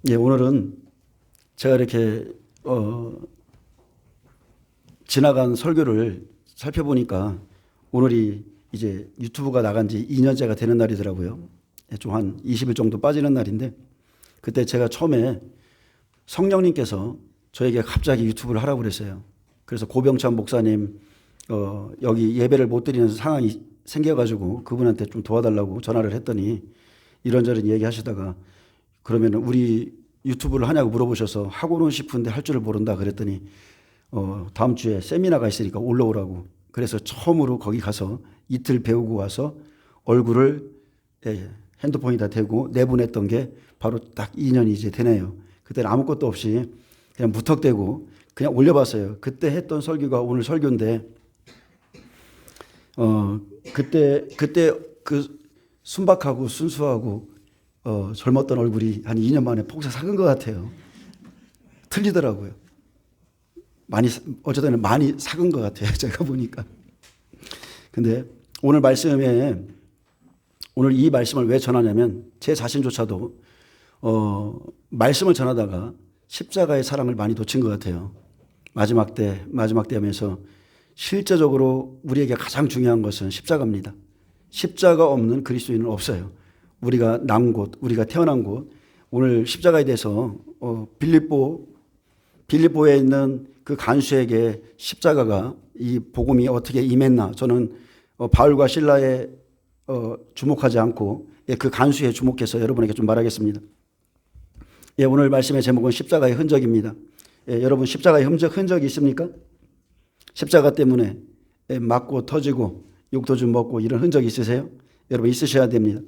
예, 오늘은 제가 이렇게 지나간 설교를 살펴보니까 오늘이 이제 유튜브가 나간 지 2년째가 되는 날이더라고요. 예, 좀 한 20일 정도 빠지는 날인데, 그때 제가 처음에 성령님께서 저에게 갑자기 유튜브를 하라고 그랬어요. 그래서 고병찬 목사님 여기 예배를 못 드리는 상황이 생겨가지고 그분한테 좀 도와달라고 전화를 했더니 이런저런 얘기하시다가 그러면 우리 유튜브를 하냐고 물어보셔서 하고는 싶은데 할 줄을 모른다 그랬더니 다음 주에 세미나가 있으니까 올라오라고. 그래서 처음으로 거기 가서 이틀 배우고 와서 얼굴을 핸드폰에다 대고 내보냈던 게 바로 딱 2년이 이제 되네요. 그때는 아무것도 없이 그냥 무턱대고 그냥 올려봤어요. 그때 했던 설교가 오늘 설교인데 그때 그 순박하고 순수하고 젊었던 얼굴이 한 2년 만에 폭삭 삭은 것 같아요. 틀리더라고요. 어쨌든 많이 삭은 것 같아요. 제가 보니까. 근데 오늘 말씀에, 오늘 이 말씀을 왜 전하냐면 제 자신조차도 말씀을 전하다가 십자가의 사랑을 많이 놓친 것 같아요. 마지막 때 하면서 실제적으로 우리에게 가장 중요한 것은 십자가입니다. 십자가 없는 그리스도인은 없어요. 우리가 난 곳, 우리가 태어난 곳, 오늘 십자가에 대해서 빌립보에 있는 그 간수에게 십자가가 이 복음이 어떻게 임했나, 저는 바울과 실라에 주목하지 않고 그 간수에 주목해서 여러분에게 좀 말하겠습니다. 오늘 말씀의 제목은 십자가의 흔적입니다. 여러분 십자가의 흔적이 있습니까? 십자가 때문에 맞고 터지고 욕도 좀 먹고 이런 흔적이 있으세요? 여러분 있으셔야 됩니다.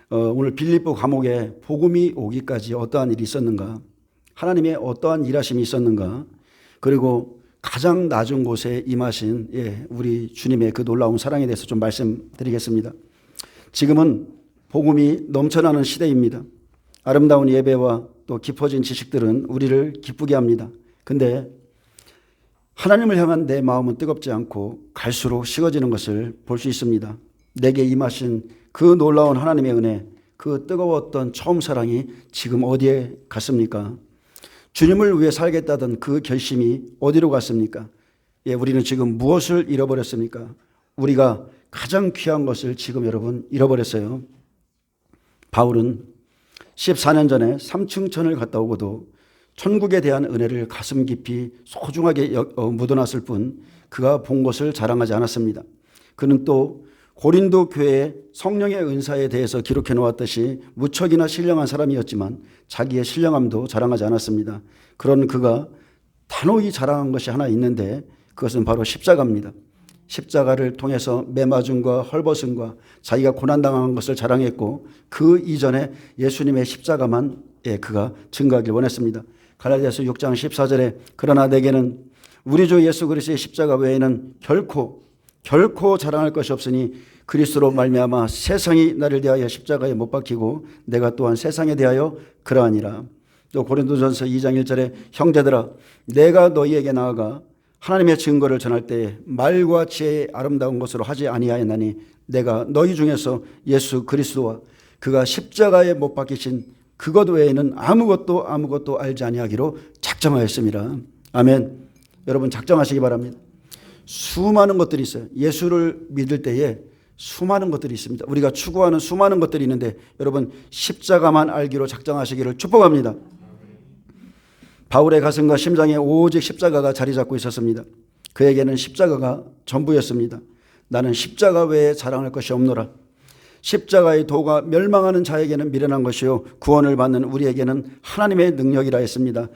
오늘 빌립보 감옥에 복음이 오기까지 어떠한 일이 있었는가, 하나님의 어떠한 일하심이 있었는가, 그리고 가장 낮은 곳에 임하신 우리 주님의 그 놀라운 사랑에 대해서 좀 말씀드리겠습니다. 지금은 복음이 넘쳐나는 시대입니다. 아름다운 예배와 또 깊어진 지식들은 우리를 기쁘게 합니다. 근데 하나님을 향한 내 마음은 뜨겁지 않고 갈수록 식어지는 것을 볼 수 있습니다. 내게 임하신 그 놀라운 하나님의 은혜, 그 뜨거웠던 처음 사랑이 지금 어디에 갔습니까? 주님을 위해 살겠다던 그 결심이 어디로 갔습니까? 우리는 지금 무엇을 잃어버렸습니까? 우리가 가장 귀한 것을 지금 여러분 잃어버렸어요. 바울은 14년 전에 삼층천을 갔다 오고도 천국에 대한 은혜를 가슴 깊이 소중하게 묻어놨을 뿐 그가 본 것을 자랑하지 않았습니다. 그는 또 고린도 교회의 성령의 은사에 대해서 기록해 놓았듯이 무척이나 신령한 사람이었지만 자기의 신령함도 자랑하지 않았습니다. 그런 그가 단호히 자랑한 것이 하나 있는데 그것은 바로 십자가입니다. 십자가를 통해서 매맞음과 헐벗음과 자기가 고난당한 것을 자랑했고 그 이전에 예수님의 십자가만 그가 증거하길 원했습니다. 갈라디아서 6장 14절에 그러나 내게는 우리 주 예수 그리스도의 십자가 외에는 결코 자랑할 것이 없으니 그리스도로 말미암아 세상이 나를 대하여 십자가에 못 박히고 내가 또한 세상에 대하여 그러하니라. 또 고린도전서 2장 1절에 형제들아 내가 너희에게 나아가 하나님의 증거를 전할 때에 말과 지혜의 아름다운 것으로 하지 아니하였나니 내가 너희 중에서 예수 그리스도와 그가 십자가에 못 박히신 그것 외에는 아무것도 알지 아니하기로 작정하였습니다. 아멘. 여러분 작정하시기 바랍니다. 수많은 것들이 있어요. 예수를 믿을 때에 수많은 것들이 있습니다. 우리가 추구하는 수많은 것들이 있는데 여러분 십자가만 알기로 작정하시기를 축복합니다. 바울의 가슴과 심장에 오직 십자가가 자리 잡고 있었습니다. 그에게는 십자가가 전부였습니다. 나는 십자가 외에 자랑할 것이 없노라. 십자가의 도가 멸망하는 자에게는 미련한 것이요 구원을 받는 우리에게는 하나님의 능력이라 했습니다.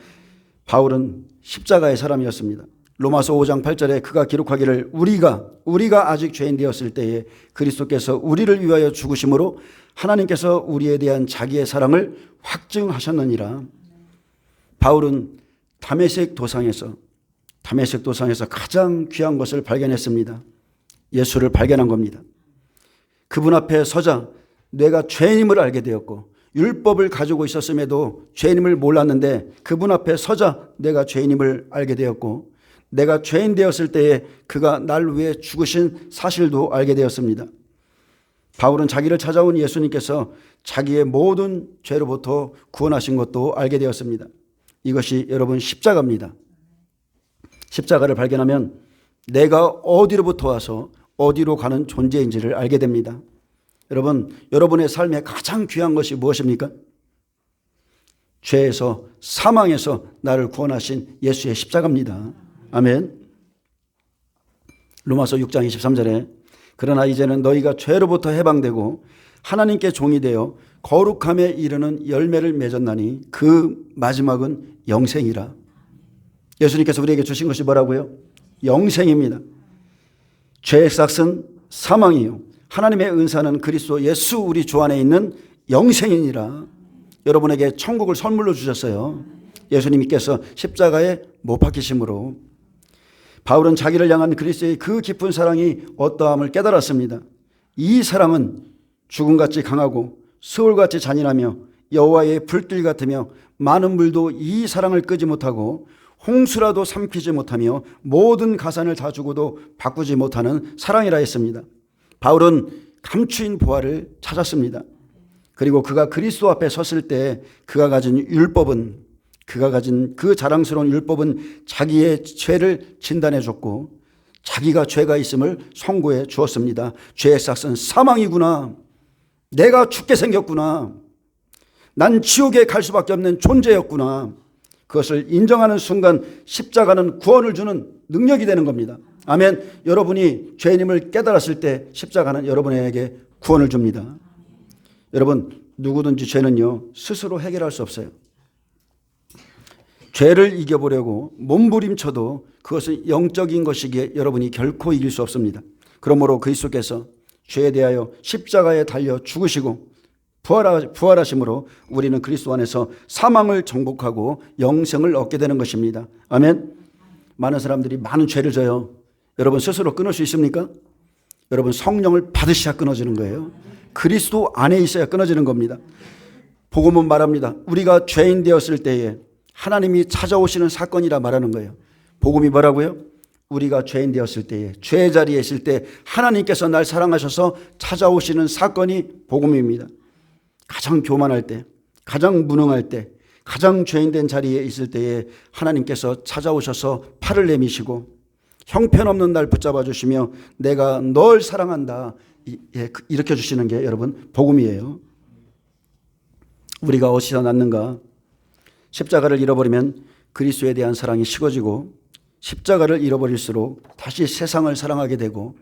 바울은 십자가의 사람이었습니다. 로마서 5장 8절에 그가 기록하기를 우리가 아직 죄인 되었을 때에 그리스도께서 우리를 위하여 죽으심으로 하나님께서 우리에 대한 자기의 사랑을 확증하셨느니라. 바울은 다메섹 도상에서 가장 귀한 것을 발견했습니다. 예수를 발견한 겁니다. 그분 앞에 서자 내가 죄인임을 알게 되었고 율법을 가지고 있었음에도 죄인임을 몰랐는데 그분 앞에 서자 내가 죄인임을 알게 되었고 내가 죄인 되었을 때에 그가 날 위해 죽으신 사실도 알게 되었습니다. 바울은 자기를 찾아온 예수님께서 자기의 모든 죄로부터 구원하신 것도 알게 되었습니다. 이것이 여러분 십자가입니다. 십자가를 발견하면 내가 어디로부터 와서 어디로 가는 존재인지를 알게 됩니다. 여러분, 여러분의 삶에 가장 귀한 것이 무엇입니까? 죄에서, 사망에서 나를 구원하신 예수의 십자가입니다. 아멘. 로마서 6장 23절에 그러나 이제는 너희가 죄로부터 해방되고 하나님께 종이 되어 거룩함에 이르는 열매를 맺었나니 그 마지막은 영생이라. 예수님께서 우리에게 주신 것이 뭐라고요? 영생입니다. 죄의 삭은 사망이요 하나님의 은사는 그리스도 예수 우리 주 안에 있는 영생이니라. 여러분에게 천국을 선물로 주셨어요. 예수님께서 십자가에 못 박히심으로. 바울은 자기를 향한 그리스도의 그 깊은 사랑이 어떠함을 깨달았습니다. 이 사랑은 죽음같이 강하고 스올같이 잔인하며 여호와의 불길 같으며 많은 물도 이 사랑을 끄지 못하고 홍수라도 삼키지 못하며 모든 가산을 다 주고도 바꾸지 못하는 사랑이라 했습니다. 바울은 감추인 보화를 찾았습니다. 그리고 그가 그리스도 앞에 섰을 때 그가 가진 그 자랑스러운 율법은 자기의 죄를 진단해 줬고 자기가 죄가 있음을 선고해 주었습니다. 죄의 삭은 사망이구나. 내가 죽게 생겼구나. 난 지옥에 갈 수밖에 없는 존재였구나. 그것을 인정하는 순간 십자가는 구원을 주는 능력이 되는 겁니다. 아멘. 여러분이 죄인임을 깨달았을 때 십자가는 여러분에게 구원을 줍니다. 여러분, 누구든지 죄는요 스스로 해결할 수 없어요. 죄를 이겨보려고 몸부림쳐도 그것은 영적인 것이기에 여러분이 결코 이길 수 없습니다. 그러므로 그리스도께서 죄에 대하여 십자가에 달려 죽으시고 부활하심으로 우리는 그리스도 안에서 사망을 정복하고 영생을 얻게 되는 것입니다. 아멘. 많은 사람들이 많은 죄를 져요. 여러분 스스로 끊을 수 있습니까? 여러분 성령을 받으셔야 끊어지는 거예요. 그리스도 안에 있어야 끊어지는 겁니다. 복음은 말합니다. 우리가 죄인 되었을 때에 하나님이 찾아오시는 사건이라 말하는 거예요. 복음이 뭐라고요? 우리가 죄인 되었을 때에, 죄의 자리에 있을 때 하나님께서 날 사랑하셔서 찾아오시는 사건이 복음입니다. 가장 교만할 때, 가장 무능할 때, 가장 죄인된 자리에 있을 때에 하나님께서 찾아오셔서 팔을 내미시고 형편없는 날 붙잡아 주시며 내가 널 사랑한다 일으켜 주시는 게 여러분 복음이에요. 우리가 어디서 났는가? 십자가를 잃어버리면 그리스도에 대한 사랑이 식어지고 십자가를 잃어버릴수록 다시 세상을 사랑하게 되고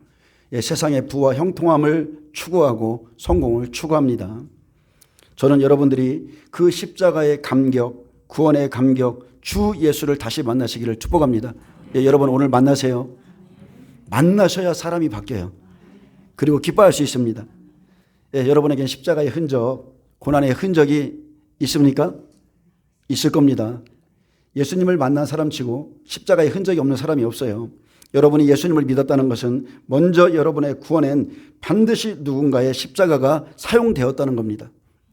세상의 부와 형통함을 추구하고 성공을 추구합니다. 저는 여러분들이 그 십자가의 감격, 구원의 감격, 주 예수를 다시 만나시기를 축복합니다. 여러분 오늘 만나세요. 만나셔야 사람이 바뀌어요. 그리고 기뻐할 수 있습니다. 여러분에겐 십자가의 흔적, 고난의 흔적이 있습니까? 있을 겁니다. 예수님을 만난 사람치고 십자가의 흔적이 없는 사람이 없어요. 여러분이 예수님을 믿었다는 것은 먼저 여러분의 구원엔 반드시 누군가의 십자가가 사용되었다는 겁니다.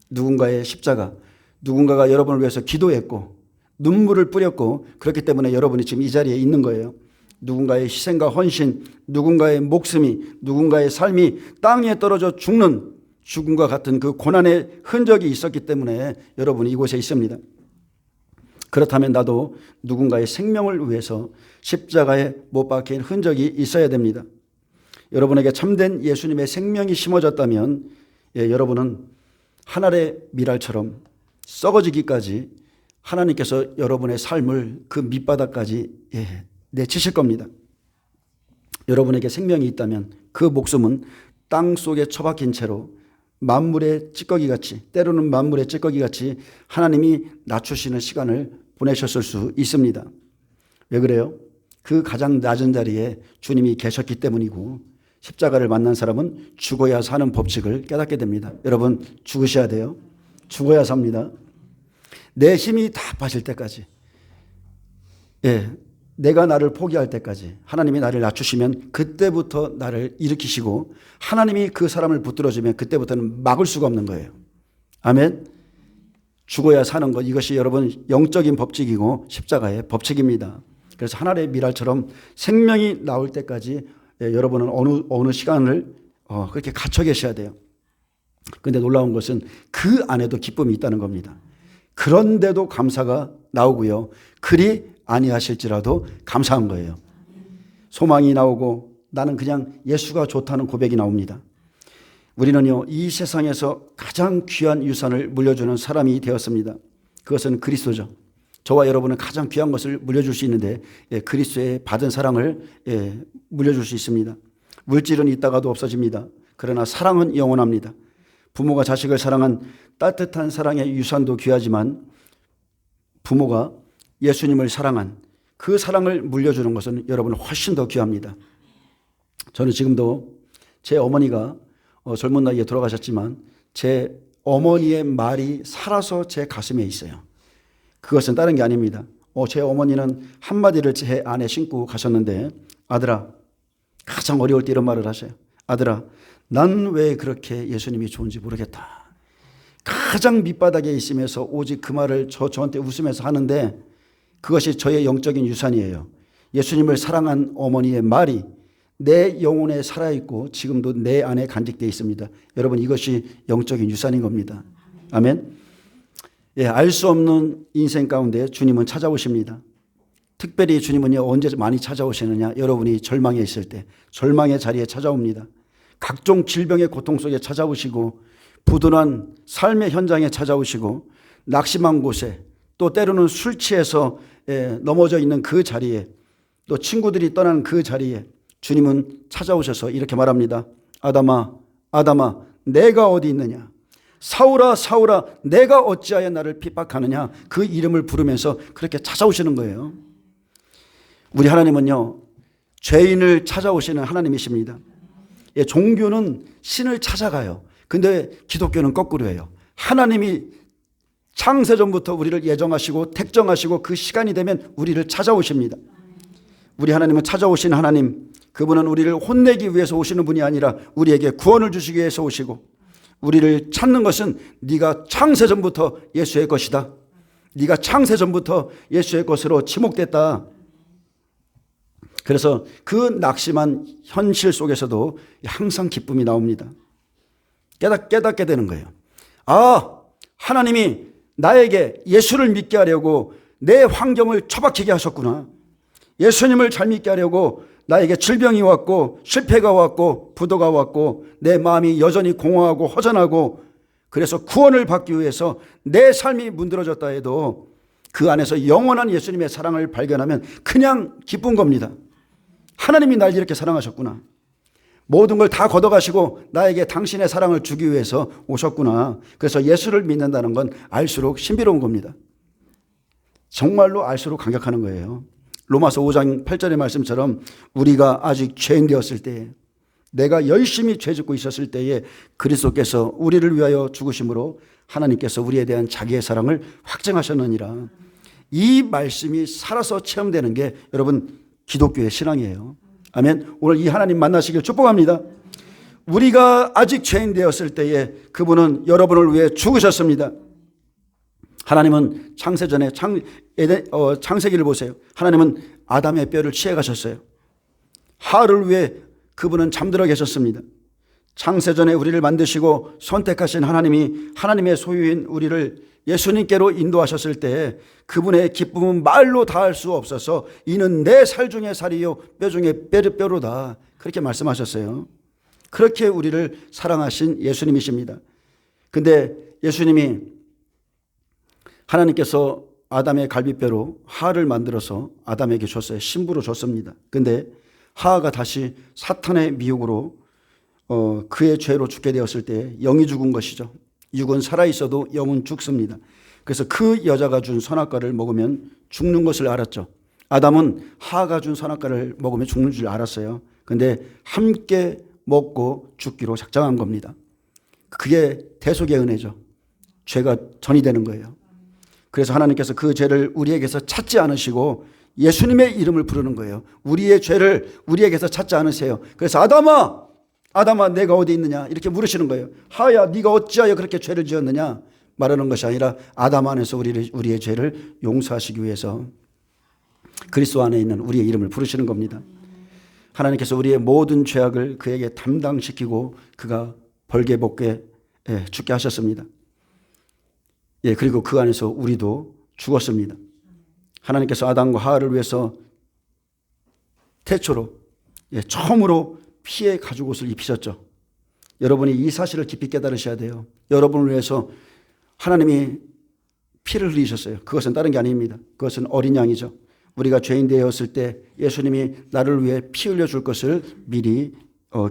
누군가의 십자가, 누군가가 여러분을 위해서 기도했고 눈물을 뿌렸고 그렇기 때문에 여러분이 지금 이 자리에 있는 거예요. 누군가의 희생과 헌신, 누군가의 목숨이, 누군가의 삶이 땅에 떨어져 죽는 죽음과 같은 그 고난의 흔적이 있었기 때문에 여러분이 이곳에 있습니다. 그렇다면 나도 누군가의 생명을 위해서 십자가에 못 박힌 흔적이 있어야 됩니다. 여러분에게 참된 예수님의 생명이 심어졌다면 여러분은 한 알의 밀알처럼 썩어지기까지 하나님께서 여러분의 삶을 그 밑바닥까지 내치실 겁니다. 여러분에게 생명이 있다면 그 목숨은 땅 속에 처박힌 채로 만물의 찌꺼기같이, 때로는 만물의 찌꺼기같이 하나님이 낮추시는 시간을 보내셨을 수 있습니다. 왜 그래요? 그 가장 낮은 자리에 주님이 계셨기 때문이고 십자가를 만난 사람은 죽어야 사는 법칙을 깨닫게 됩니다. 여러분 죽으셔야 돼요. 죽어야 삽니다. 내 힘이 다 빠질 때까지, 내가 나를 포기할 때까지 하나님이 나를 낮추시면 그때부터 나를 일으키시고 하나님이 그 사람을 붙들어주면 그때부터는 막을 수가 없는 거예요. 아멘. 죽어야 사는 것, 이것이 여러분 영적인 법칙이고 십자가의 법칙입니다. 그래서 한 알의 밀알처럼 생명이 나올 때까지 여러분은 어느 시간을 그렇게 갇혀 계셔야 돼요. 그런데 놀라운 것은 그 안에도 기쁨이 있다는 겁니다. 그런데도 감사가 나오고요. 그리 아니하실지라도 감사한 거예요. 소망이 나오고 나는 그냥 예수가 좋다는 고백이 나옵니다. 우리는요, 이 세상에서 가장 귀한 유산을 물려주는 사람이 되었습니다. 그것은 그리스도죠. 저와 여러분은 가장 귀한 것을 물려줄 수 있는데 그리스도의 받은 사랑을 물려줄 수 있습니다. 물질은 있다가도 없어집니다. 그러나 사랑은 영원합니다. 부모가 자식을 사랑한 따뜻한 사랑의 유산도 귀하지만 부모가 예수님을 사랑한 그 사랑을 물려주는 것은 여러분 훨씬 더 귀합니다. 저는 지금도 제 어머니가 젊은 나이에 돌아가셨지만 제 어머니의 말이 살아서 제 가슴에 있어요. 그것은 다른 게 아닙니다. 제 어머니는 한마디를 제 안에 신고 가셨는데, 아들아, 가장 어려울 때 이런 말을 하셔요. 아들아, 난 왜 그렇게 예수님이 좋은지 모르겠다. 가장 밑바닥에 있으면서 오직 그 말을 저한테 웃으면서 하는데 그것이 저의 영적인 유산이에요. 예수님을 사랑한 어머니의 말이 내 영혼에 살아있고 지금도 내 안에 간직되어 있습니다. 여러분, 이것이 영적인 유산인 겁니다. 아멘. 알 수 없는 인생 가운데 주님은 찾아오십니다. 특별히 주님은요, 언제 많이 찾아오시느냐? 여러분이 절망에 있을 때, 절망의 자리에 찾아옵니다. 각종 질병의 고통 속에 찾아오시고, 부도난 삶의 현장에 찾아오시고, 낙심한 곳에, 또 때로는 술 취해서 넘어져 있는 그 자리에, 또 친구들이 떠난 그 자리에 주님은 찾아오셔서 이렇게 말합니다. 아담아, 아담아, 내가 어디 있느냐? 사울아, 사울아, 내가 어찌하여 나를 핍박하느냐? 그 이름을 부르면서 그렇게 찾아오시는 거예요. 우리 하나님은요, 죄인을 찾아오시는 하나님이십니다. 종교는 신을 찾아가요. 근데 기독교는 거꾸로예요. 하나님이 창세전부터 우리를 예정하시고 택정하시고 그 시간이 되면 우리를 찾아오십니다. 우리 하나님은 찾아오신 하나님, 그분은 우리를 혼내기 위해서 오시는 분이 아니라 우리에게 구원을 주시기 위해서 오시고, 우리를 찾는 것은 네가 창세전부터 예수의 것이다. 네가 창세전부터 예수의 것으로 지목됐다. 그래서 그 낙심한 현실 속에서도 항상 기쁨이 나옵니다. 깨닫게 되는 거예요. 아, 하나님이 나에게 예수를 믿게 하려고 내 환경을 처박히게 하셨구나. 예수님을 잘 믿게 하려고 나에게 질병이 왔고 실패가 왔고 부도가 왔고 내 마음이 여전히 공허하고 허전하고, 그래서 구원을 받기 위해서 내 삶이 문드러졌다 해도 그 안에서 영원한 예수님의 사랑을 발견하면 그냥 기쁜 겁니다. 하나님이 날 이렇게 사랑하셨구나. 모든 걸 다 걷어가시고 나에게 당신의 사랑을 주기 위해서 오셨구나. 그래서 예수를 믿는다는 건 알수록 신비로운 겁니다. 정말로 알수록 감격하는 거예요. 로마서 5장 8절의 말씀처럼 우리가 아직 죄인 되었을 때에, 내가 열심히 죄 짓고 있었을 때에 그리스도께서 우리를 위하여 죽으심으로 하나님께서 우리에 대한 자기의 사랑을 확증하셨느니라. 이 말씀이 살아서 체험되는 게 여러분 기독교의 신앙이에요. 아멘. 오늘 이 하나님 만나시길 축복합니다. 우리가 아직 죄인 되었을 때에 그분은 여러분을 위해 죽으셨습니다. 하나님은 창세전에 창세기를 보세요. 하나님은 아담의 뼈를 취해 가셨어요. 하를 위해 그분은 잠들어 계셨습니다. 창세전에 우리를 만드시고 선택하신 하나님이 하나님의 소유인 우리를 예수님께로 인도하셨을 때 그분의 기쁨은 말로 다할 수 없어서 이는 내 살 중에 살이요 뼈 중에 뼈로다. 그렇게 말씀하셨어요. 그렇게 우리를 사랑하신 예수님이십니다. 근데 예수님이, 하나님께서 아담의 갈비뼈로 하를 만들어서 아담에게 줬어요. 신부로 줬습니다. 근데 하가 다시 사탄의 미혹으로 그의 죄로 죽게 되었을 때 영이 죽은 것이죠. 육은 살아있어도 영은 죽습니다. 그래서 그 여자가 준 선악과를 먹으면 죽는 것을 알았죠. 아담은 하가 준 선악과를 먹으면 죽는 줄 알았어요. 근데 함께 먹고 죽기로 작정한 겁니다. 그게 대속의 은혜죠. 죄가 전이되는 거예요. 그래서 하나님께서 그 죄를 우리에게서 찾지 않으시고 예수님의 이름을 부르는 거예요. 우리의 죄를 우리에게서 찾지 않으세요. 그래서 아담아, 아담아, 내가 어디 있느냐 이렇게 물으시는 거예요. 하야, 네가 어찌하여 그렇게 죄를 지었느냐 말하는 것이 아니라 아담 안에서 우리의 죄를 용서하시기 위해서 그리스도 안에 있는 우리의 이름을 부르시는 겁니다. 하나님께서 우리의 모든 죄악을 그에게 담당시키고 그가 벌게 복게 죽게 하셨습니다. 그리고 그 안에서 우리도 죽었습니다. 하나님께서 아담과 하와를 위해서 태초로 처음으로 피의 가죽옷을 입히셨죠. 여러분이 이 사실을 깊이 깨달으셔야 돼요. 여러분을 위해서 하나님이 피를 흘리셨어요. 그것은 다른 게 아닙니다. 그것은 어린 양이죠. 우리가 죄인 되었을 때 예수님이 나를 위해 피 흘려줄 것을 미리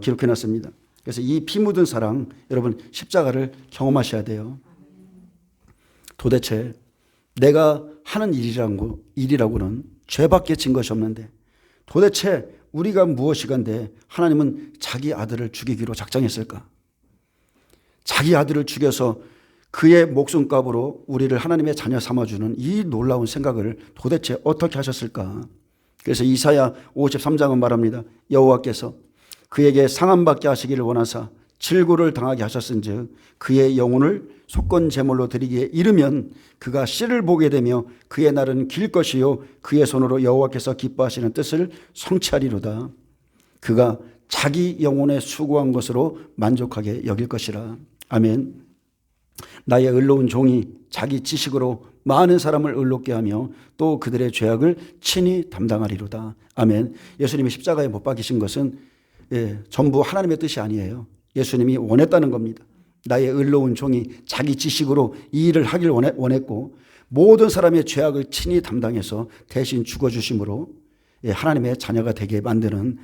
기록해놨습니다. 그래서 이 피 묻은 사랑, 여러분 십자가를 경험하셔야 돼요. 도대체 내가 하는 일이라고는 죄밖에 진 것이 없는데 도대체 우리가 무엇이간데 하나님은 자기 아들을 죽이기로 작정했을까? 자기 아들을 죽여서 그의 목숨값으로 우리를 하나님의 자녀 삼아주는 이 놀라운 생각을 도대체 어떻게 하셨을까? 그래서 이사야 53장은 말합니다. 여호와께서 그에게 상함받게 하시기를 원하사 질고를 당하게 하셨은즉 그의 영혼을 속건 제물로 드리기에 이르면 그가 씨를 보게 되며 그의 날은 길 것이요 그의 손으로 여호와께서 기뻐하시는 뜻을 성취하리로다. 그가 자기 영혼에 수고한 것으로 만족하게 여길 것이라. 아멘. 나의 의로운 종이 자기 지식으로 많은 사람을 의롭게 하며 또 그들의 죄악을 친히 담당하리로다. 아멘. 예수님이 십자가에 못 박히신 것은 전부 하나님의 뜻이 아니에요. 예수님이 원했다는 겁니다. 나의 의로운 종이 자기 지식으로 이 일을 하길 원했고 모든 사람의 죄악을 친히 담당해서 대신 죽어주심으로 하나님의 자녀가 되게 만드는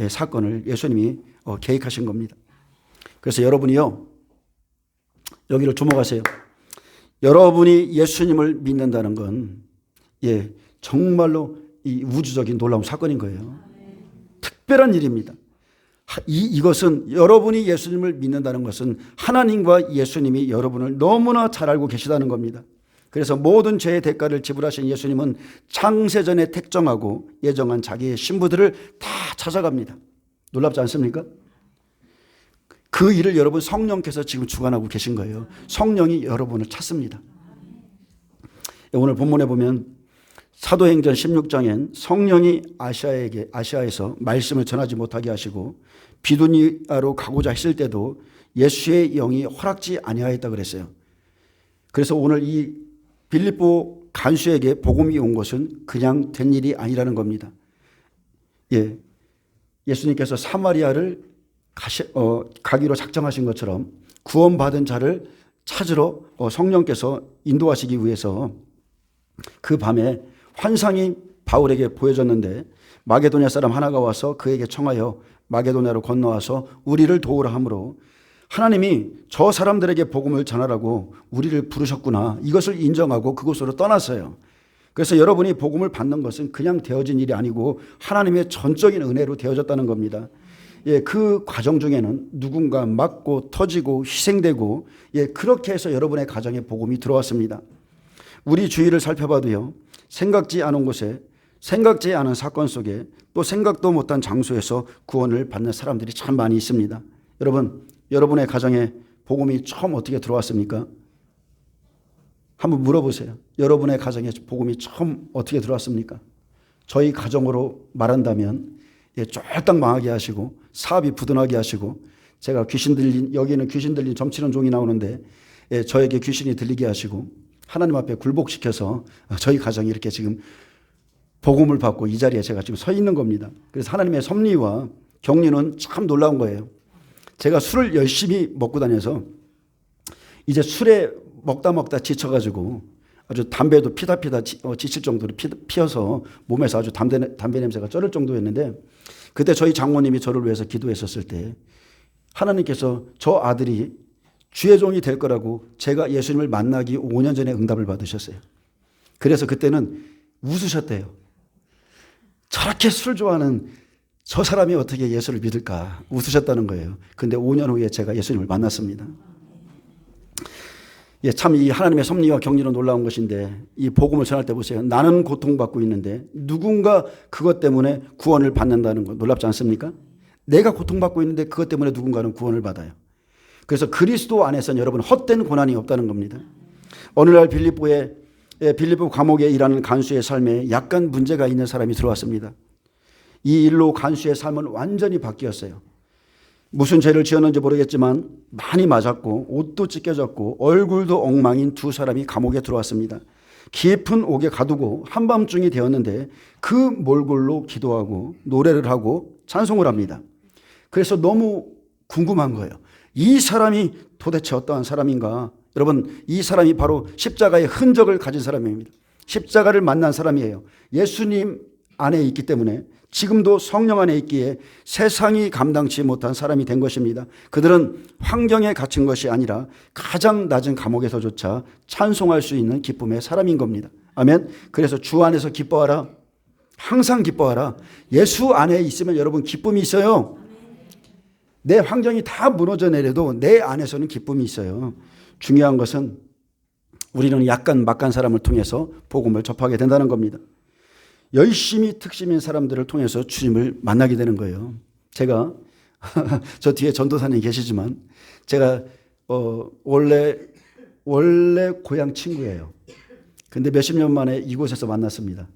사건을 예수님이 계획하신 겁니다. 그래서 여러분이요, 여기를 주목하세요. 여러분이 예수님을 믿는다는 건 정말로 이 우주적인 놀라운 사건인 거예요. 특별한 일입니다. 이것은 여러분이 예수님을 믿는다는 것은 하나님과 예수님이 여러분을 너무나 잘 알고 계시다는 겁니다. 그래서 모든 죄의 대가를 지불하신 예수님은 창세전에 택정하고 예정한 자기의 신부들을 다 찾아갑니다. 놀랍지 않습니까? 그 일을 여러분 성령께서 지금 주관하고 계신 거예요. 성령이 여러분을 찾습니다. 오늘 본문에 보면 사도행전 16장엔 성령이 아시아에서 말씀을 전하지 못하게 하시고 비두니아로 가고자 했을 때도 예수의 영이 허락지 아니하였다 그랬어요. 그래서 오늘 이 빌립보 간수에게 복음이 온 것은 그냥 된 일이 아니라는 겁니다. 예수님께서 사마리아를 가기로 작정하신 것처럼 구원받은 자를 찾으러 성령께서 인도하시기 위해서 그 밤에 환상이 바울에게 보여졌는데 마게도냐 사람 하나가 와서 그에게 청하여 마게도냐로 건너와서 우리를 도우라 하므로 하나님이 저 사람들에게 복음을 전하라고 우리를 부르셨구나, 이것을 인정하고 그곳으로 떠났어요. 그래서 여러분이 복음을 받는 것은 그냥 되어진 일이 아니고 하나님의 전적인 은혜로 되어졌다는 겁니다. 그 과정 중에는 누군가 맞고 터지고 희생되고 그렇게 해서 여러분의 가정에 복음이 들어왔습니다. 우리 주위를 살펴봐도요, 생각지 않은 곳에 생각지 않은 사건 속에 또 생각도 못한 장소에서 구원을 받는 사람들이 참 많이 있습니다. 여러분, 여러분의 가정에 복음이 처음 어떻게 들어왔습니까? 한번 물어보세요. 여러분의 가정에 복음이 처음 어떻게 들어왔습니까? 저희 가정으로 말한다면 쫄딱 망하게 하시고 사업이 부도나게 하시고, 제가 여기는 귀신 들린 점치는 종이 나오는데 저에게 귀신이 들리게 하시고 하나님 앞에 굴복시켜서 저희 가정이 이렇게 지금 복음을 받고 이 자리에 제가 지금 서 있는 겁니다. 그래서 하나님의 섭리와 격리는 참 놀라운 거예요. 제가 술을 열심히 먹고 다녀서 이제 술에 먹다 지쳐가지고 아주 담배도 피다 지칠 정도로 피어서 몸에서 아주 담배 냄새가 쩔을 정도였는데, 그때 저희 장모님이 저를 위해서 기도했었을 때 하나님께서 저 아들이 주의 종이 될 거라고 제가 예수님을 만나기 5년 전에 응답을 받으셨어요. 그래서 그때는 웃으셨대요. 저렇게 술 좋아하는 저 사람이 어떻게 예수를 믿을까 웃으셨다는 거예요. 근데 5년 후에 제가 예수님을 만났습니다. 참 이 하나님의 섭리와 격리는 놀라운 것인데, 이 복음을 전할 때 보세요. 나는 고통받고 있는데 누군가 그것 때문에 구원을 받는다는 거 놀랍지 않습니까? 내가 고통받고 있는데 그것 때문에 누군가는 구원을 받아요. 그래서 그리스도 안에서는 여러분 헛된 고난이 없다는 겁니다. 어느 날 빌립보 감옥에 일하는 간수의 삶에 약간 문제가 있는 사람이 들어왔습니다. 이 일로 간수의 삶은 완전히 바뀌었어요. 무슨 죄를 지었는지 모르겠지만 많이 맞았고 옷도 찢겨졌고 얼굴도 엉망인 두 사람이 감옥에 들어왔습니다. 깊은 옥에 가두고 한밤중이 되었는데 그 몰골로 기도하고 노래를 하고 찬송을 합니다. 그래서 너무 궁금한 거예요. 이 사람이 도대체 어떠한 사람인가? 여러분, 이 사람이 바로 십자가의 흔적을 가진 사람입니다. 십자가를 만난 사람이에요. 예수님 안에 있기 때문에 지금도 성령 안에 있기에 세상이 감당치 못한 사람이 된 것입니다. 그들은 환경에 갇힌 것이 아니라 가장 낮은 감옥에서조차 찬송할 수 있는 기쁨의 사람인 겁니다. 아멘. 그래서 주 안에서 기뻐하라. 항상 기뻐하라. 예수 안에 있으면 여러분 기쁨이 있어요. 내 환경이 다 무너져 내려도 내 안에서는 기쁨이 있어요. 중요한 것은 우리는 약간 막간 사람을 통해서 복음을 접하게 된다는 겁니다. 열심히 특심인 사람들을 통해서 주님을 만나게 되는 거예요. 제가 저 뒤에 전도사님 계시지만 제가 원래 고향 친구예요. 근데 몇십 년 만에 이곳에서 만났습니다.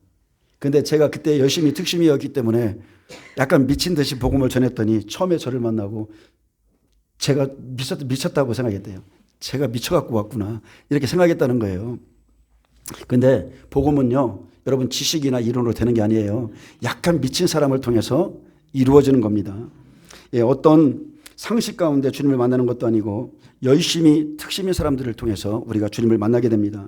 근데 제가 그때 열심히 특심이었기 때문에 약간 미친 듯이 복음을 전했더니 처음에 저를 만나고 제가 미쳤다고 생각했대요. 제가 미쳐갖고 왔구나 이렇게 생각했다는 거예요. 근데 복음은요, 여러분 지식이나 이론으로 되는 게 아니에요. 약간 미친 사람을 통해서 이루어지는 겁니다. 예, 어떤 상식 가운데 주님을 만나는 것도 아니고 열심히 특심인 사람들을 통해서 우리가 주님을 만나게 됩니다.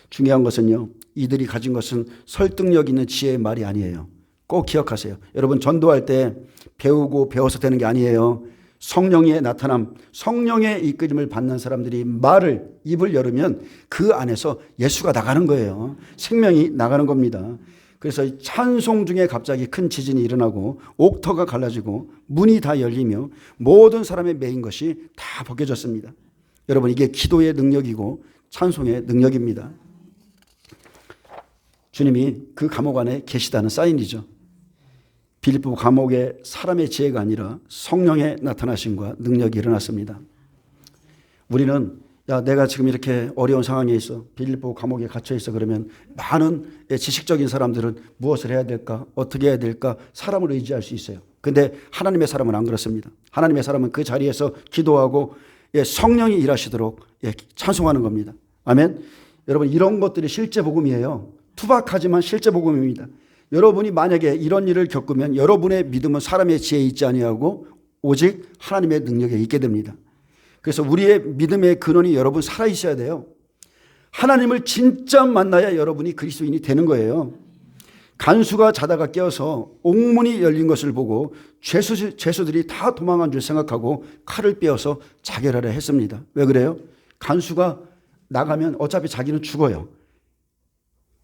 중요한 것은요, 이들이 가진 것은 설득력 있는 지혜의 말이 아니에요. 꼭 기억하세요. 여러분 전도할 때 배우고 배워서 되는 게 아니에요. 성령의 나타남, 성령의 이끌림을 받는 사람들이 입을 열으면 그 안에서 예수가 나가는 거예요. 생명이 나가는 겁니다. 그래서 찬송 중에 갑자기 큰 지진이 일어나고 옥터가 갈라지고 문이 다 열리며 모든 사람의 매인 것이 다 벗겨졌습니다. 여러분 이게 기도의 능력이고 찬송의 능력입니다. 주님이 그 감옥 안에 계시다는 사인이죠. 빌립보 감옥에 사람의 지혜가 아니라 성령의 나타나심과 능력이 일어났습니다. 우리는 내가 지금 이렇게 어려운 상황에 있어, 빌립보 감옥에 갇혀 있어, 그러면 많은 지식적인 사람들은 무엇을 해야 될까, 어떻게 해야 될까 사람을 의지할 수 있어요. 근데 하나님의 사람은 안 그렇습니다. 하나님의 사람은 그 자리에서 기도하고 성령이 일하시도록 찬송하는 겁니다. 아멘. 여러분 이런 것들이 실제 복음이에요. 투박하지만 실제 복음입니다. 여러분이 만약에 이런 일을 겪으면 여러분의 믿음은 사람의 지혜에 있지 아니하고 오직 하나님의 능력에 있게 됩니다. 그래서 우리의 믿음의 근원이 여러분 살아있어야 돼요. 하나님을 진짜 만나야 여러분이 그리스도인이 되는 거예요. 간수가 자다가 깨어서 옥문이 열린 것을 보고 죄수들이 다 도망간 줄 생각하고 칼을 빼어서 자결하려 했습니다. 왜 그래요? 간수가 나가면 어차피 자기는 죽어요.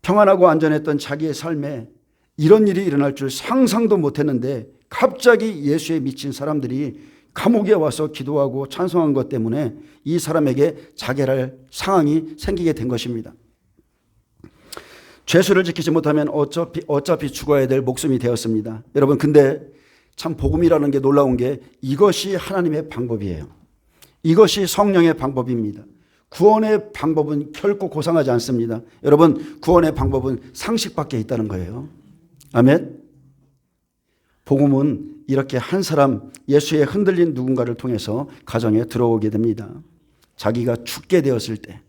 평안하고 안전했던 자기의 삶에 이런 일이 일어날 줄 상상도 못했는데 갑자기 예수에 미친 사람들이 감옥에 와서 기도하고 찬송한 것 때문에 이 사람에게 자결할 상황이 생기게 된 것입니다. 죄수를 지키지 못하면 어차피 죽어야 될 목숨이 되었습니다. 여러분 근데 참 복음이라는 게 놀라운 게 이것이 하나님의 방법이에요. 이것이 성령의 방법입니다. 구원의 방법은 결코 고상하지 않습니다. 여러분 구원의 방법은 상식밖에 있다는 거예요. 아멘. 복음은 이렇게 한 사람 예수에 흔들린 누군가를 통해서 가정에 들어오게 됩니다. 자기가 죽게 되었을 때,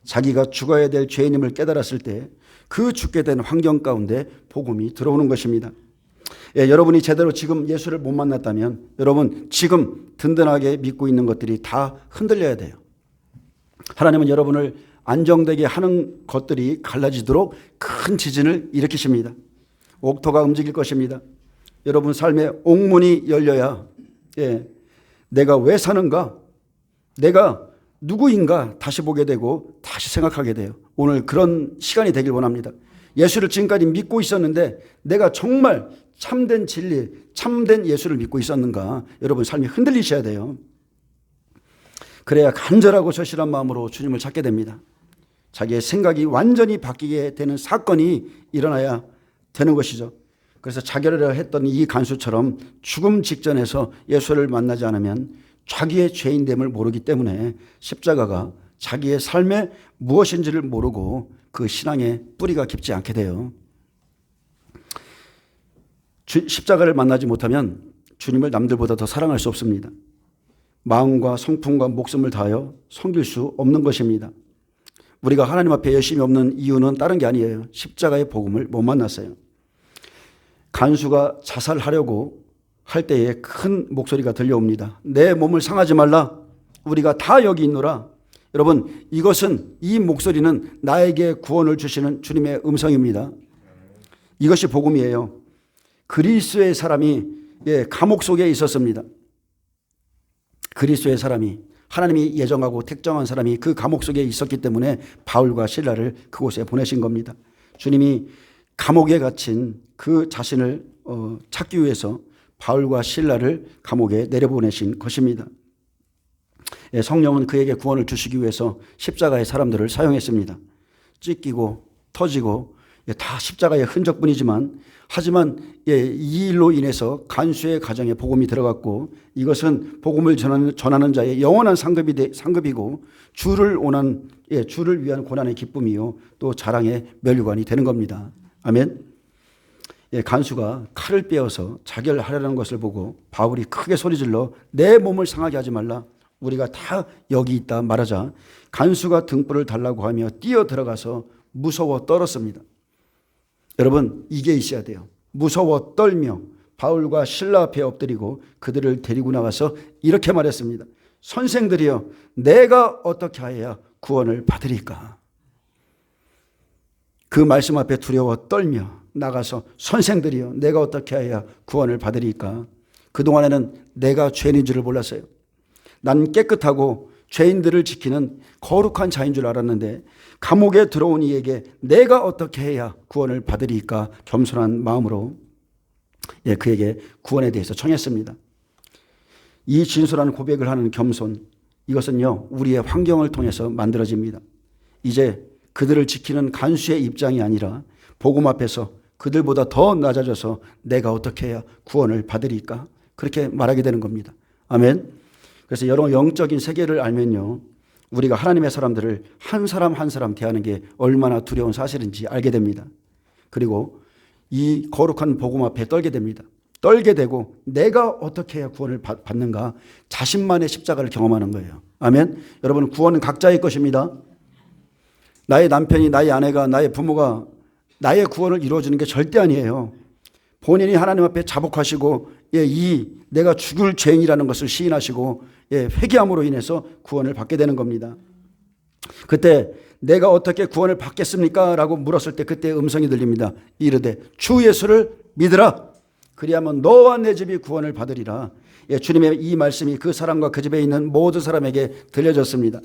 자기가 죽어야 될 죄인임을 깨달았을 때 그 죽게 된 환경 가운데 복음이 들어오는 것입니다. 여러분이 제대로 지금 예수를 못 만났다면 여러분 지금 든든하게 믿고 있는 것들이 다 흔들려야 돼요. 하나님은 여러분을 안정되게 하는 것들이 갈라지도록 큰 지진을 일으키십니다. 옥토가 움직일 것입니다. 여러분 삶에 옥문이 열려야 내가 왜 사는가, 내가 누구인가 다시 보게 되고 다시 생각하게 돼요. 오늘 그런 시간이 되길 원합니다. 예수를 지금까지 믿고 있었는데 내가 정말 참된 진리, 참된 예수를 믿고 있었는가, 여러분 삶이 흔들리셔야 돼요. 그래야 간절하고 절실한 마음으로 주님을 찾게 됩니다. 자기의 생각이 완전히 바뀌게 되는 사건이 일어나야 되는 것이죠. 그래서 자결을 했던 이 간수처럼 죽음 직전에서 예수를 만나지 않으면 자기의 죄인됨을 모르기 때문에 십자가가 자기의 삶에 무엇인지를 모르고 그 신앙의 뿌리가 깊지 않게 돼요. 십자가를 만나지 못하면 주님을 남들보다 더 사랑할 수 없습니다. 마음과 성품과 목숨을 다하여 섬길 수 없는 것입니다. 우리가 하나님 앞에 열심히 없는 이유는 다른 게 아니에요. 십자가의 복음을 못 만났어요. 간수가 자살하려고 할 때에 큰 목소리가 들려옵니다. 내 몸을 상하지 말라. 우리가 다 여기 있노라. 여러분, 이 목소리는 나에게 구원을 주시는 주님의 음성입니다. 이것이 복음이에요. 그리스도의 사람이 감옥 속에 있었습니다. 그리스도의 사람이, 하나님이 예정하고 택정한 사람이 그 감옥 속에 있었기 때문에 바울과 실라를 그곳에 보내신 겁니다. 주님이 감옥에 갇힌 그 자신을 찾기 위해서 바울과 실라를 감옥에 내려보내신 것입니다. 성령은 그에게 구원을 주시기 위해서 십자가의 사람들을 사용했습니다. 찢기고 터지고 다 십자가의 흔적뿐이지만, 하지만 이 일로 인해서 간수의 가정에 복음이 들어갔고, 이것은 복음을 전하는 자의 영원한 상급이고 주를 위한 고난의 기쁨이요 또 자랑의 면류관이 되는 겁니다. 아멘. 간수가 칼을 빼어서 자결하려는 것을 보고 바울이 크게 소리질러 내 몸을 상하게 하지 말라. 우리가 다 여기 있다 말하자 간수가 등불을 달라고 하며 뛰어 들어가서 무서워 떨었습니다. 여러분, 이게 있어야 돼요. 무서워 떨며 바울과 실라 앞에 엎드리고 그들을 데리고 나가서 이렇게 말했습니다. 선생들이여, 내가 어떻게 하여야 구원을 받으리까? 그 말씀 앞에 두려워 떨며 나가서 선생들이여, 내가 어떻게 하여야 구원을 받으리까? 그동안에는 내가 죄인인 줄을 몰랐어요. 난 깨끗하고 죄인들을 지키는 거룩한 자인 줄 알았는데 감옥에 들어온 이에게 내가 어떻게 해야 구원을 받으리까? 겸손한 마음으로 그에게 구원에 대해서 청했습니다. 이 진솔한 고백을 하는 겸손, 이것은요 우리의 환경을 통해서 만들어집니다. 이제 그들을 지키는 간수의 입장이 아니라 복음 앞에서 그들보다 더 낮아져서 내가 어떻게 해야 구원을 받으리까? 그렇게 말하게 되는 겁니다. 아멘. 그래서 여러 영적인 세계를 알면요 우리가 하나님의 사람들을 한 사람 한 사람 대하는 게 얼마나 두려운 사실인지 알게 됩니다. 그리고 이 거룩한 복음 앞에 떨게 됩니다. 떨게 되고 내가 어떻게 해야 구원을 받는가? 자신만의 십자가를 경험하는 거예요. 아멘. 여러분, 구원은 각자의 것입니다. 나의 남편이, 나의 아내가, 나의 부모가 나의 구원을 이루어주는 게 절대 아니에요. 본인이 하나님 앞에 자복하시고 이 내가 죽을 죄인이라는 것을 시인하시고 회개함으로 인해서 구원을 받게 되는 겁니다. 그때 내가 어떻게 구원을 받겠습니까? 라고 물었을 때 그때 음성이 들립니다. 이르되 주 예수를 믿으라. 그리하면 너와 내 집이 구원을 받으리라. 주님의 이 말씀이 그 사람과 그 집에 있는 모든 사람에게 들려졌습니다.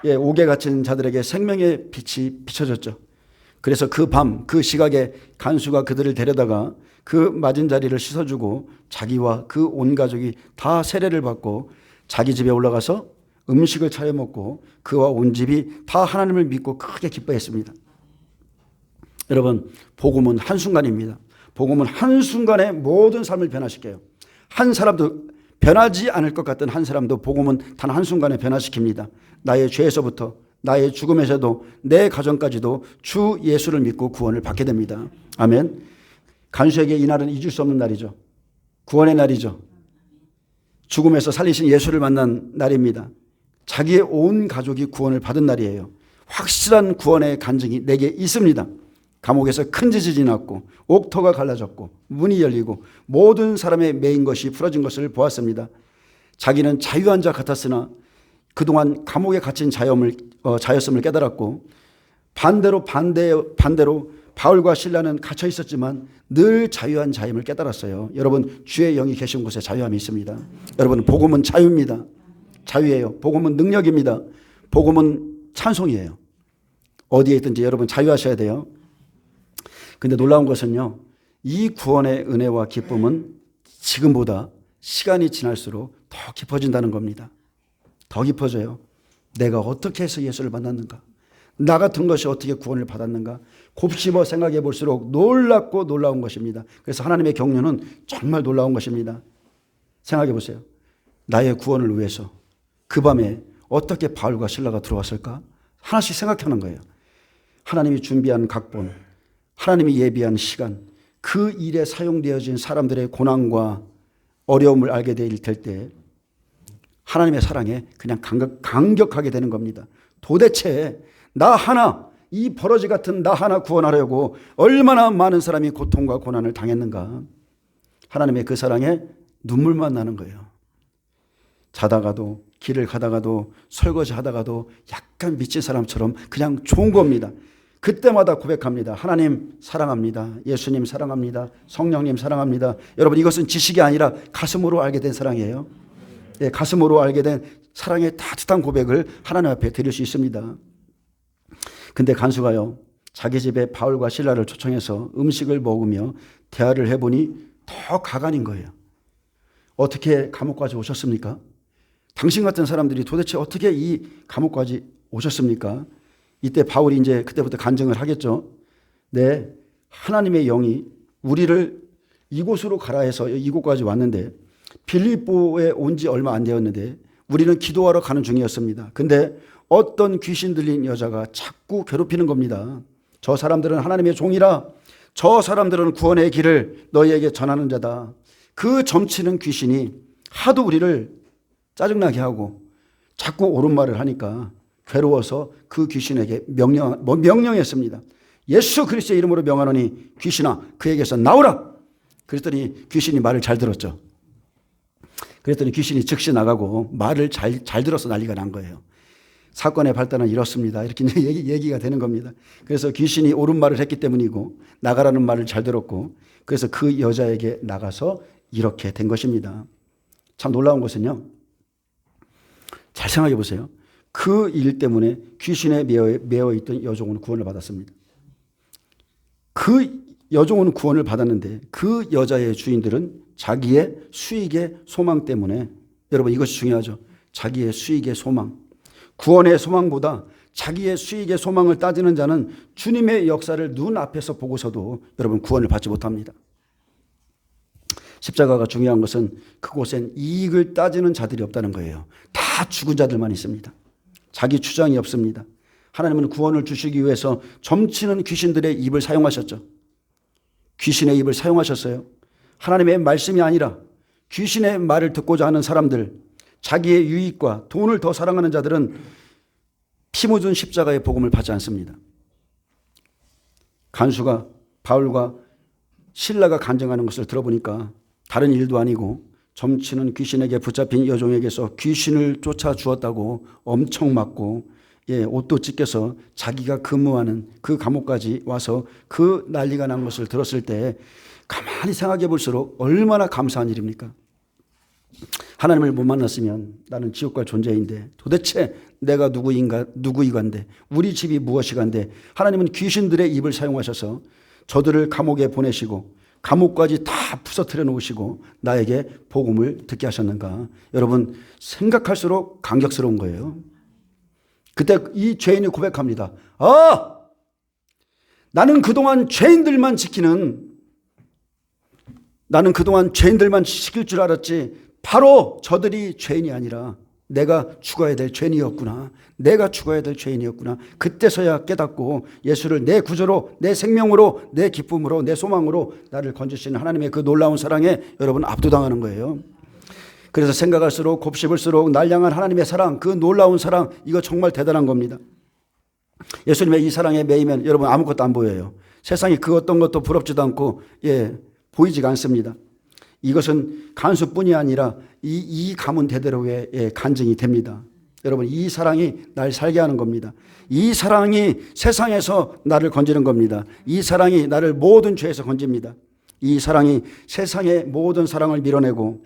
옥에 갇힌 자들에게 생명의 빛이 비춰졌죠. 그래서 그 밤, 그 시각에 간수가 그들을 데려다가 그 맞은 자리를 씻어주고 자기와 그 온 가족이 다 세례를 받고 자기 집에 올라가서 음식을 차려 먹고 그와 온 집이 다 하나님을 믿고 크게 기뻐했습니다. 여러분, 복음은 한순간입니다. 복음은 한순간에 모든 삶을 변화시켜요. 한 사람도 변하지 않을 것 같던 한 사람도 복음은 단 한순간에 변화시킵니다. 나의 죄에서부터 나의 죽음에서도 내 가정까지도 주 예수를 믿고 구원을 받게 됩니다. 아멘. 간수에게 이 날은 잊을 수 없는 날이죠. 구원의 날이죠. 죽음에서 살리신 예수를 만난 날입니다. 자기의 온 가족이 구원을 받은 날이에요. 확실한 구원의 간증이 내게 있습니다. 감옥에서 큰 지진이 났고 옥토가 갈라졌고 문이 열리고 모든 사람의 매인 것이 풀어진 것을 보았습니다. 자기는 자유한 자 같았으나 그동안 감옥에 갇힌 자였음을 깨달았고 반대로 바울과 실라는 갇혀 있었지만 늘 자유한 자임을 깨달았어요. 여러분, 주의 영이 계신 곳에 자유함이 있습니다. 여러분, 복음은 자유입니다. 자유예요. 복음은 능력입니다. 복음은 찬송이에요. 어디에 있든지 여러분 자유하셔야 돼요. 근데 놀라운 것은요, 이 구원의 은혜와 기쁨은 지금보다 시간이 지날수록 더 깊어진다는 겁니다. 더 깊어져요. 내가 어떻게 해서 예수를 만났는가? 나 같은 것이 어떻게 구원을 받았는가? 곱씹어 생각해 볼수록 놀랍고 놀라운 것입니다. 그래서 하나님의 경륜은 정말 놀라운 것입니다. 생각해 보세요. 나의 구원을 위해서 그 밤에 어떻게 바울과 실라가 들어왔을까? 하나씩 생각하는 거예요. 하나님이 준비한 각본, 하나님이 예비한 시간, 그 일에 사용되어진 사람들의 고난과 어려움을 알게 될 때 하나님의 사랑에 그냥 감격하게 되는 겁니다. 도대체 나 하나, 이 버러지 같은 나 하나 구원하려고 얼마나 많은 사람이 고통과 고난을 당했는가. 하나님의 그 사랑에 눈물만 나는 거예요. 자다가도, 길을 가다가도, 설거지 하다가도 약간 미친 사람처럼 그냥 좋은 겁니다. 그때마다 고백합니다. 하나님 사랑합니다. 예수님 사랑합니다. 성령님 사랑합니다. 여러분, 이것은 지식이 아니라 가슴으로 알게 된 사랑이에요. 예, 가슴으로 알게 된 사랑의 따뜻한 고백을 하나님 앞에 드릴 수 있습니다. 근데 간수가요, 자기 집에 바울과 실라를 초청해서 음식을 먹으며 대화를 해보니 더 가관인 거예요. 어떻게 감옥까지 오셨습니까? 당신 같은 사람들이 도대체 어떻게 이 감옥까지 오셨습니까? 이때 바울이 이제 그때부터 간증을 하겠죠. 네, 하나님의 영이 우리를 이곳으로 가라 해서 이곳까지 왔는데, 빌립보에 온 지 얼마 안 되었는데 우리는 기도하러 가는 중이었습니다. 근데 어떤 귀신 들린 여자가 자꾸 괴롭히는 겁니다. 저 사람들은 하나님의 종이라, 저 사람들은 구원의 길을 너희에게 전하는 자다. 그 점치는 귀신이 하도 우리를 짜증나게 하고 자꾸 옳은 말을 하니까 괴로워서 그 귀신에게 명령했습니다. 예수 그리스도의 이름으로 명하노니 귀신아 그에게서 나오라. 그랬더니 귀신이 말을 잘 들었죠. 그랬더니 귀신이 즉시 나가고 말을 잘 들어서 난리가 난 거예요. 사건의 발단은 이렇습니다. 이렇게 얘기가 되는 겁니다. 그래서 귀신이 옳은 말을 했기 때문이고 나가라는 말을 잘 들었고, 그래서 그 여자에게 나가서 이렇게 된 것입니다. 참 놀라운 것은요, 잘 생각해 보세요. 그 일 때문에 귀신에 매어 있던 여종은 구원을 받았습니다. 그 여종은 구원을 받았는데 그 여자의 주인들은 자기의 수익의 소망 때문에, 여러분 이것이 중요하죠. 자기의 수익의 소망, 구원의 소망보다 자기의 수익의 소망을 따지는 자는 주님의 역사를 눈앞에서 보고서도 여러분 구원을 받지 못합니다. 십자가가 중요한 것은 그곳엔 이익을 따지는 자들이 없다는 거예요. 다 죽은 자들만 있습니다. 자기 주장이 없습니다. 하나님은 구원을 주시기 위해서 점치는 귀신들의 입을 사용하셨죠. 귀신의 입을 사용하셨어요. 하나님의 말씀이 아니라 귀신의 말을 듣고자 하는 사람들, 자기의 유익과 돈을 더 사랑하는 자들은 피 묻은 십자가의 복음을 받지 않습니다. 간수가 바울과 실라가 간증하는 것을 들어보니까 다른 일도 아니고 점치는 귀신에게 붙잡힌 여종에게서 귀신을 쫓아 주었다고 엄청 맞고, 옷도 찢겨서 자기가 근무하는 그 감옥까지 와서 그 난리가 난 것을 들었을 때 가만히 생각해 볼수록 얼마나 감사한 일입니까? 하나님을 못 만났으면 나는 지옥 갈 존재인데 도대체 내가 누구이간데 우리 집이 무엇이간데 하나님은 귀신들의 입을 사용하셔서 저들을 감옥에 보내시고 감옥까지 다 부서뜨려 놓으시고 나에게 복음을 듣게 하셨는가. 여러분 생각할수록 감격스러운 거예요. 그때 이 죄인이 고백합니다. 나는 그동안 죄인들만 지킬 줄 알았지 바로 저들이 죄인이 아니라 내가 죽어야 될 죄인이었구나. 그때서야 깨닫고 예수를 내 구조로, 내 생명으로, 내 기쁨으로, 내 소망으로 나를 건지시는 하나님의 그 놀라운 사랑에 여러분 압도당하는 거예요. 그래서 생각할수록 곱씹을수록 날량한 하나님의 사랑, 그 놀라운 사랑, 이거 정말 대단한 겁니다. 예수님의 이 사랑에 매이면 여러분 아무것도 안 보여요. 세상에 그 어떤 것도 부럽지도 않고 보이지가 않습니다. 이것은 간수뿐이 아니라 이 가문 대대로의 간증이 됩니다. 여러분 이 사랑이 날 살게 하는 겁니다. 이 사랑이 세상에서 나를 건지는 겁니다. 이 사랑이 나를 모든 죄에서 건집니다. 이 사랑이 세상의 모든 사랑을 밀어내고,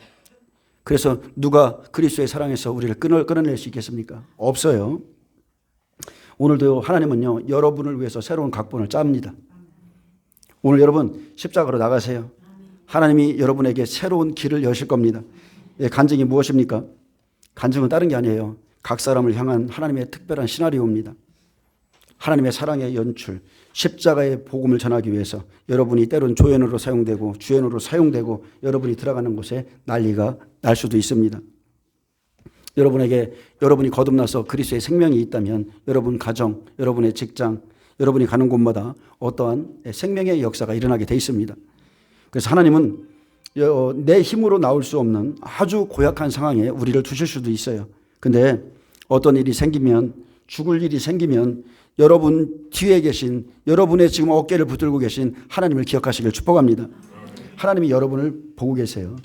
그래서 누가 그리스도의 사랑에서 우리를 끊어낼 수 있겠습니까? 없어요. 오늘도 하나님은요 여러분을 위해서 새로운 각본을 짭니다. 오늘 여러분 십자가로 나가세요. 하나님이 여러분에게 새로운 길을 여실 겁니다. 간증이 무엇입니까? 간증은 다른 게 아니에요. 각 사람을 향한 하나님의 특별한 시나리오입니다. 하나님의 사랑의 연출, 십자가의 복음을 전하기 위해서 여러분이 때론 조연으로 사용되고 주연으로 사용되고 여러분이 들어가는 곳에 난리가 날 수도 있습니다. 여러분이 거듭나서 그리스도의 생명이 있다면 여러분 가정, 여러분의 직장, 여러분이 가는 곳마다 어떠한 생명의 역사가 일어나게 돼 있습니다. 그래서 하나님은 내 힘으로 나올 수 없는 아주 고약한 상황에 우리를 두실 수도 있어요. 근데 어떤 일이 생기면, 죽을 일이 생기면 여러분 뒤에 계신, 여러분의 지금 어깨를 붙들고 계신 하나님을 기억하시길 축복합니다. 하나님이 여러분을 보고 계세요.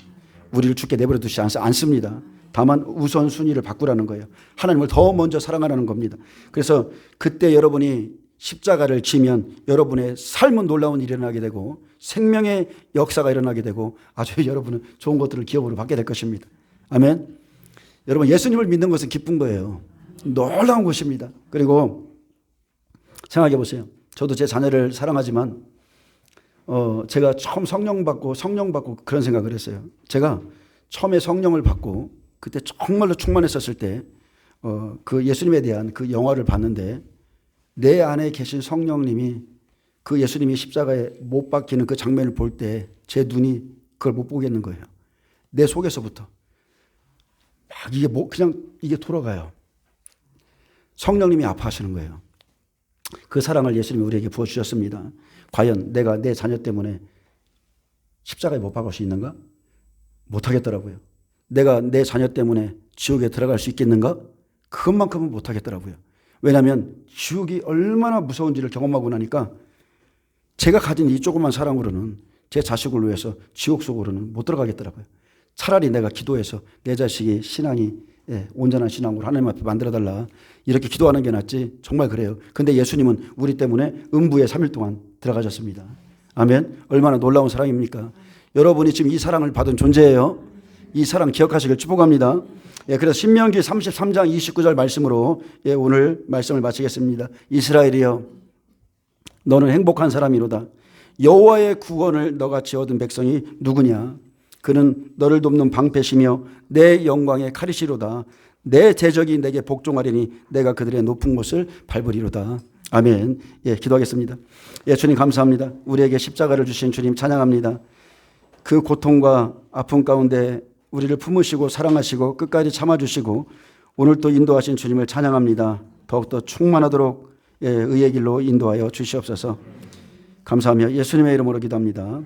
우리를 죽게 내버려 두시지 않습니다. 다만 우선순위를 바꾸라는 거예요. 하나님을 더 먼저 사랑하라는 겁니다. 그래서 그때 여러분이 십자가를 지면 여러분의 삶은 놀라운 일이 일어나게 되고 생명의 역사가 일어나게 되고 아주 여러분은 좋은 것들을 기업으로 받게 될 것입니다. 아멘. 여러분, 예수님을 믿는 것은 기쁜 거예요. 놀라운 것입니다. 그리고 생각해 보세요. 저도 제 자녀를 사랑하지만 제가 처음 성령 받고 그런 생각을 했어요. 제가 처음에 성령을 받고 그때 정말로 충만했었을 때 그 예수님에 대한 그 영화를 봤는데 내 안에 계신 성령님이 그 예수님이 십자가에 못 박히는 그 장면을 볼 때 제 눈이 그걸 못 보겠는 거예요. 내 속에서부터 막 이게 그냥 이게 돌아가요. 성령님이 아파하시는 거예요. 그 사랑을 예수님이 우리에게 부어주셨습니다. 과연 내가 내 자녀 때문에 십자가에 못 박을 수 있는가? 못하겠더라고요. 내가 내 자녀 때문에 지옥에 들어갈 수 있겠는가? 그것만큼은 못하겠더라고요. 왜냐하면 지옥이 얼마나 무서운지를 경험하고 나니까 제가 가진 이 조그만 사랑으로는 제 자식을 위해서 지옥 속으로는 못 들어가겠더라고요. 차라리 내가 기도해서 내 자식이 신앙이 온전한 신앙으로 하나님 앞에 만들어달라 이렇게 기도하는 게 낫지. 정말 그래요. 근데 예수님은 우리 때문에 음부에 3일 동안 들어가셨습니다. 아멘. 얼마나 놀라운 사랑입니까? 여러분이 지금 이 사랑을 받은 존재예요. 이 사랑 기억하시길 축복합니다. 그래서 신명기 33장 29절 말씀으로 오늘 말씀을 마치겠습니다. 이스라엘이여 너는 행복한 사람이로다. 여호와의 구원을 너같이 얻은 백성이 누구냐? 그는 너를 돕는 방패시며 내 영광의 카리시로다. 내 대적이 내게 복종하리니 내가 그들의 높은 곳을 밟으리로다. 아멘. 기도하겠습니다. 주님 감사합니다. 우리에게 십자가를 주신 주님 찬양합니다. 그 고통과 아픔 가운데 우리를 품으시고 사랑하시고 끝까지 참아주시고 오늘 또 인도하신 주님을 찬양합니다. 더욱더 충만하도록 의의 길로 인도하여 주시옵소서. 감사하며 예수님의 이름으로 기도합니다.